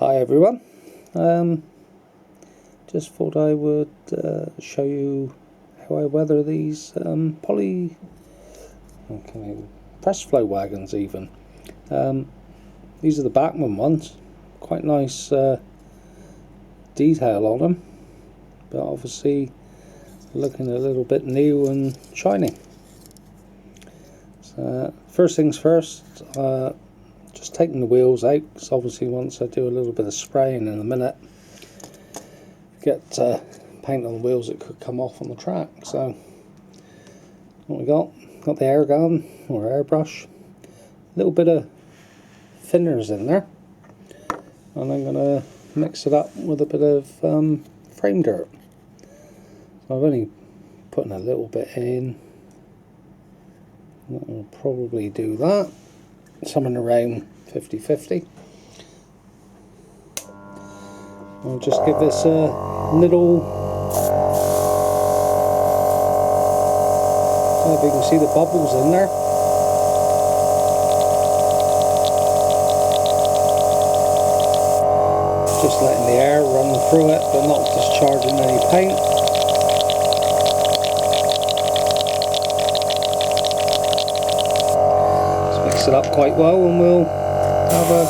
Hi everyone, just thought I would show you how I weather these presflo wagons even. These are the Bachmann ones, quite nice detail on them, but obviously looking a little bit new and shiny. So first things first, just taking the wheels out, because obviously once I do a little bit of spraying in a minute, get paint on the wheels, it could come off on the track. So what we got the air gun or airbrush, a little bit of thinners in there, and I'm going to mix it up with a bit of frame dirt. So I've only put a little bit in. I'll probably do that, something around 50-50. I'll just give this a little, I don't know if you can see the bubbles in there. Just letting the air run through it, but not discharging any paint. Let's mix it up quite well, and we'll have a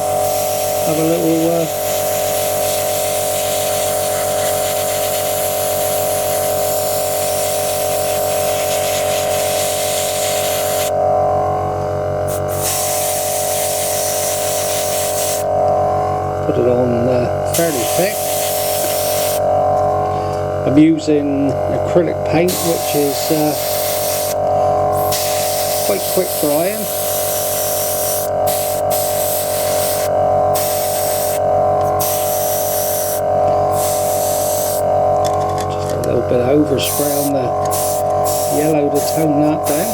little put it on fairly thick. I'm using acrylic paint, which is quite quick drying. Just a little bit of overspray on the yellow to tone that down.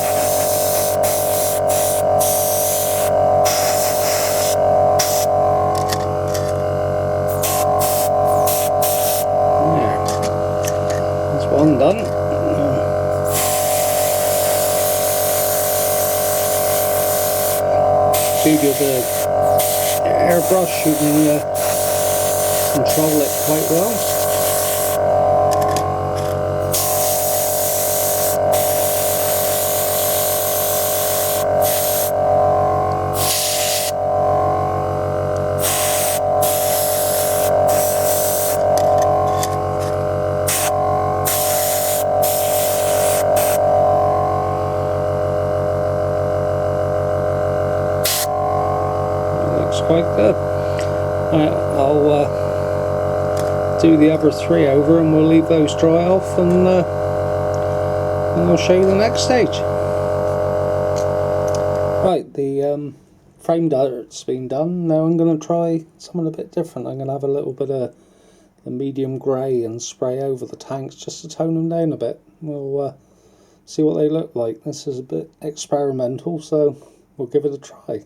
One done. Due to the airbrush, you can control it quite well. Quite good. I'll do the other three over, and we'll leave those dry off, and I'll show you the next stage. Right, the frame dirt's been done. Now I'm going to try something a bit different. I'm going to have a little bit of the medium grey and spray over the tanks just to tone them down a bit. We'll see what they look like. This is a bit experimental, so we'll give it a try.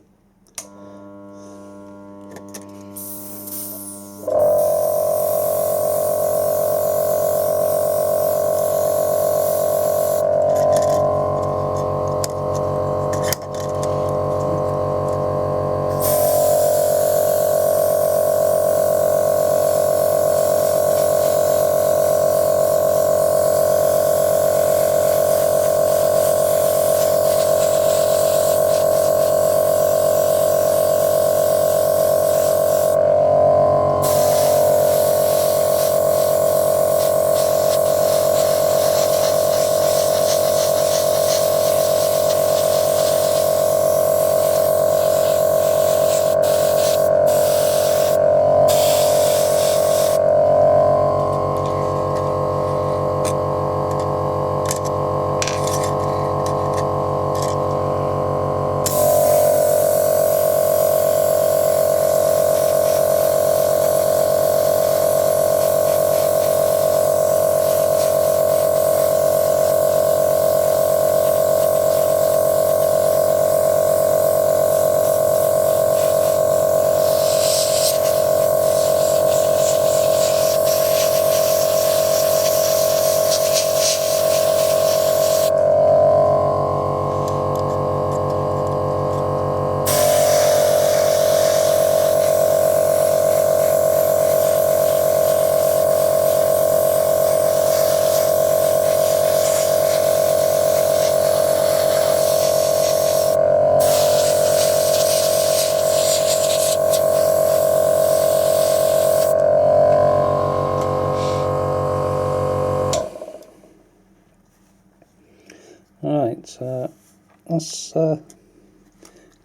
that's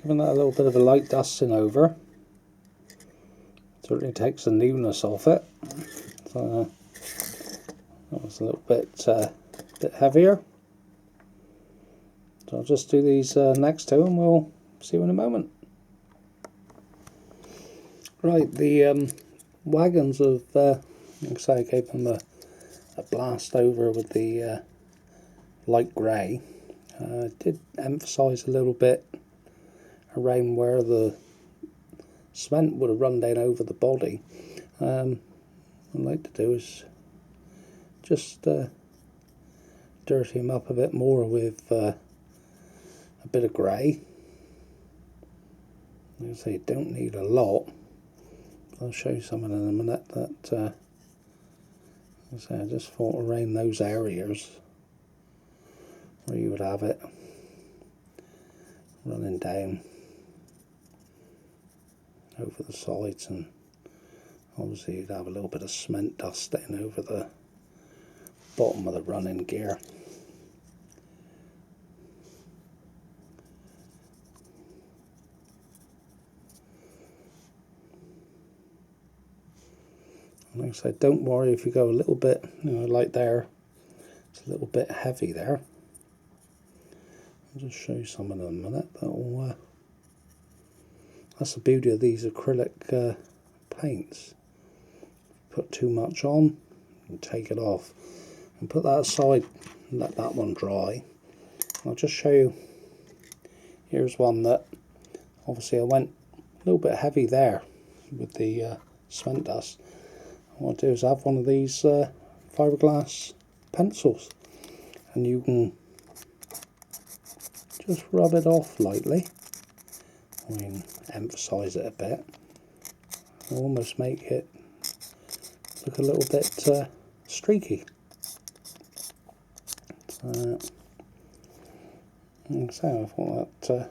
giving that a little bit of a light dusting over. Certainly takes the newness off it. So that was a little bit heavier. So I'll just do these next two and we'll see you in a moment. Right, the wagons of, like I say, I gave them a blast over with the light grey. Did emphasise a little bit around where the cement would have run down over the body. What I'd like to do is just dirty them up a bit more with a bit of grey. Like I say, you don't need a lot. I'll show you some in a minute. That I just thought around those areas where you would have it running down over the sides, and obviously you'd have a little bit of cement dust down over the bottom of the running gear. Like I said, don't worry if you go a little bit, like there, it's a little bit heavy there. I'll just show you some in a minute. That's the beauty of these acrylic paints. Put too much on and take it off. And put that aside and let that one dry. I'll just show you. Here's one that obviously I went a little bit heavy there with the cement dust. What I'll do is have one of these fiberglass pencils, and you can just rub it off lightly. I mean, emphasise it a bit. Almost make it look a little bit streaky. So I thought that.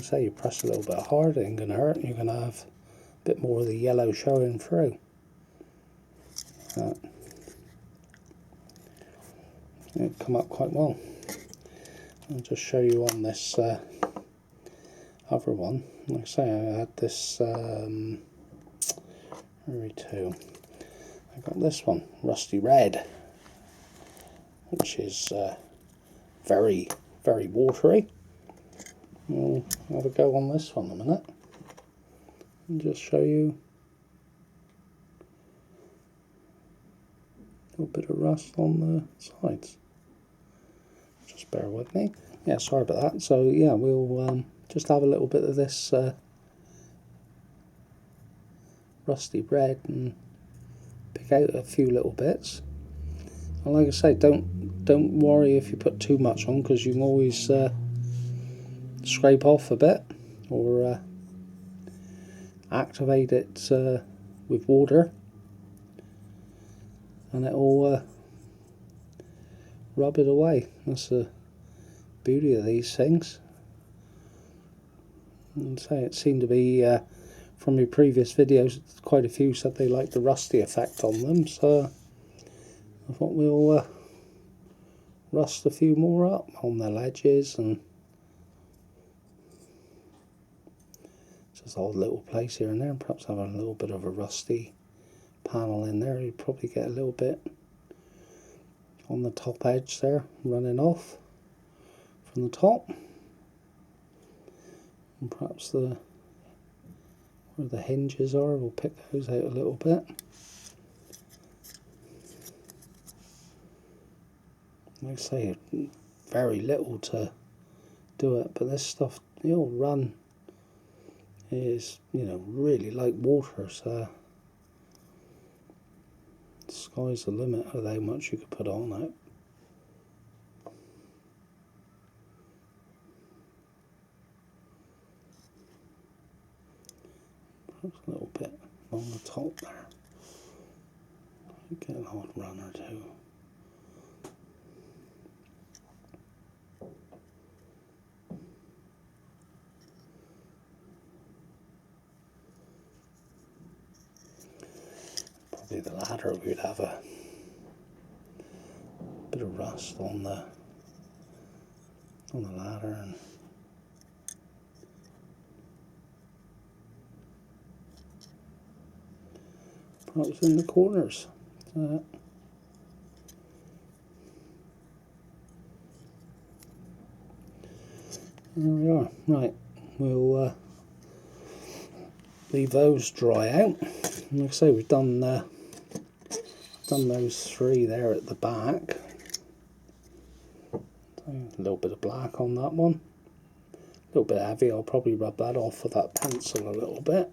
Say you press a little bit hard, it ain't going to hurt. You're going to have a bit more of the yellow showing through. It'd come up quite well. I'll just show you on this other one. Like I say, I had this where are we to? I got this one, rusty red, which is very, very watery. We'll have a go on this one in a minute and just show you a little bit of rust on the sides. Just bear with me. Yeah, sorry about that. So yeah, we'll just have a little bit of this rusty red and pick out a few little bits. And like I say, don't worry if you put too much on, because you can always scrape off a bit or activate it with water, and it'll rub it away. That's the beauty of these things. And so it seemed to be from your previous videos, quite a few said they liked the rusty effect on them, so I thought we'll rust a few more up on the ledges, and just odd little place here and there. Perhaps have a little bit of a rusty panel in there. You'd probably get a little bit on the top edge there running off from the top, and perhaps where the hinges are, we'll pick those out a little bit. Like I say, very little to do it, but this stuff, it'll run. It is, really like water, so the sky's the limit of how much you could put on it. Perhaps a little bit on the top there. Get an odd run or two. Probably the latter, we'd have a bit of rust on the ladder, and perhaps in the corners. There we are. Right, we'll leave those dry out. And like I say, we've done those three there at the back. So a little bit of black on that one. A little bit heavy. I'll probably rub that off with that pencil a little bit.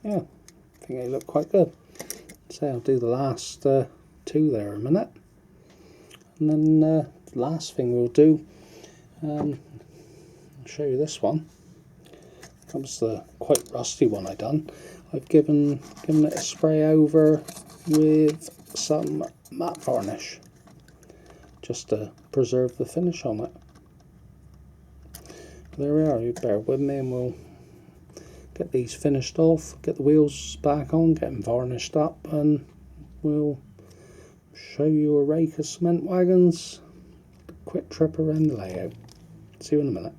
Yeah, I think they look quite good. So I'll do the last two there in a minute, and then the last thing we'll do, I'll show you this one. Comes the quite rusty one I done. I've given it a spray over with some matte varnish, just to preserve the finish on it. There we are. You bear with me, and we'll get these finished off, get the wheels back on, get them varnished up, and we'll show you a rake of cement wagons, quick trip around the layout. See you in a minute.